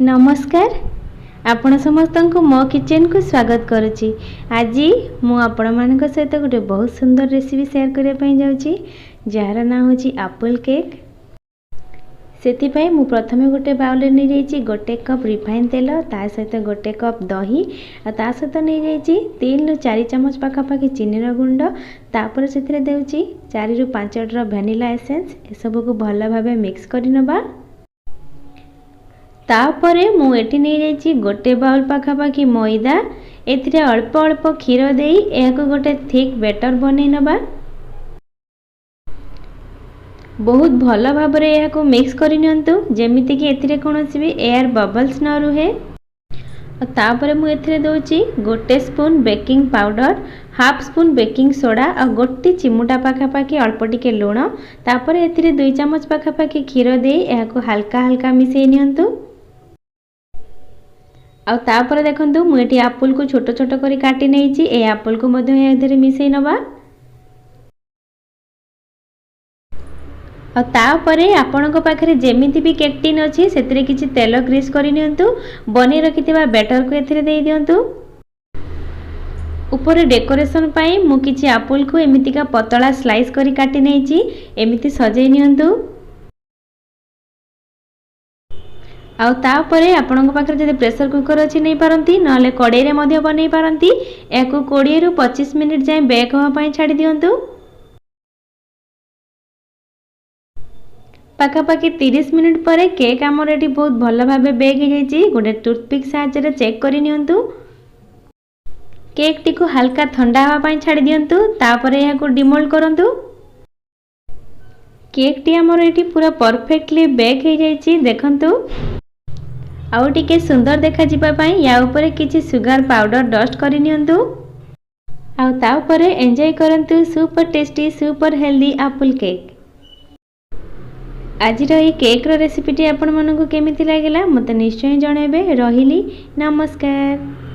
नमस्कार। आपण समस्त को मो किचन को स्वागत करुच्ची। आज मु आपण मान सहित गोटे बहुत सुंदर रेसिपी शेयर करने जाऊँगी जार ना हूँ एप्पल केक। से मु प्रथमे गोटे बाउल नहीं जाइए गोटे कप रिफाइन तेल ता सहित गोटे कप दही ता सहित नहीं जाइए 3 ରୁ 4 चामच पाखापाखि चीनी गुंड तापर से देउची 4 ରୁ 5 ड्रॉप वैनिला एसेंस ए सब को भल भाव मिक्स कर नबा। तापरे मु एटी नहीं जाइए गोटे बाउल पाखापाखि मैदा एथिरे अल्प अल्प क्षीर दे यह गोटे थिक बैटर बनै नबा। बहुत भल भाव यह मिक्स करनियंतु जेमिति कि एथिरे कोनोसी भी एयर बबल्स न रुहे। तापरे मु एथिरे दोची गोटे spoon baking powder, half spoon baking soda और गोटे चिमुटा पाखापाखि अल्प टिके लुण तापरे एथिरे 2 चम्मच पाखापाखि क्षीर दे यह हल्का हल्का मिसई नियंतु। आउ तापर देखंतु मु एटी एप्पल को छोट छोट करी काटी नेइची ए एप्पल को मध्य एथिरे मिसई नबा। और तापरे आपणक पाखरे जेमिति भी केक टिन अछि सेतिरे किछि तेल ग्रीस करि नियंतु बनै रखिथिबा बैटर को एथिरे देई दियंतु। ऊपर डेकोरेशन पाई मु किछि एप्पल को एमितिका पतला स्लाइस करी काटी नेइची एमिति सजै नियंतु। आउ तापरे आपणक पाखरे जदि प्रेशर कुकर अछि नै पारंती नले कड़ाई रे मध्य बनै पारंती एको 20 ରୁ 25 मिनिट जाय बेक होवा पई छाडी दियंतु। पाखापाखि 30 मिनिट पर केक आमर एटी बहुत भल भाव बेक हो जाइए। गोटे टूथपिक साहाय्य चेक कर नियंतु। केक टी को हल्का ठंडा हवा पई छाडी दियंतु तापर यह को डिमोल्ड करंतु। केक टी आमर एटी पूरा परफेक्टली बेक हो जाइए देखंतु। आउ टिके सुंदर देखा जिबा पई या ऊपर किछि सुगर पाउडर डस्ट करि नियंतु। आउ ता ऊपर एंजॉय करंतु super tasty super healthy Apple cake. आज ये केक रो रेसिपीटी आपण मानकु केमिति लागला मते निश्चय जणाइबे। रहिली नमस्कार।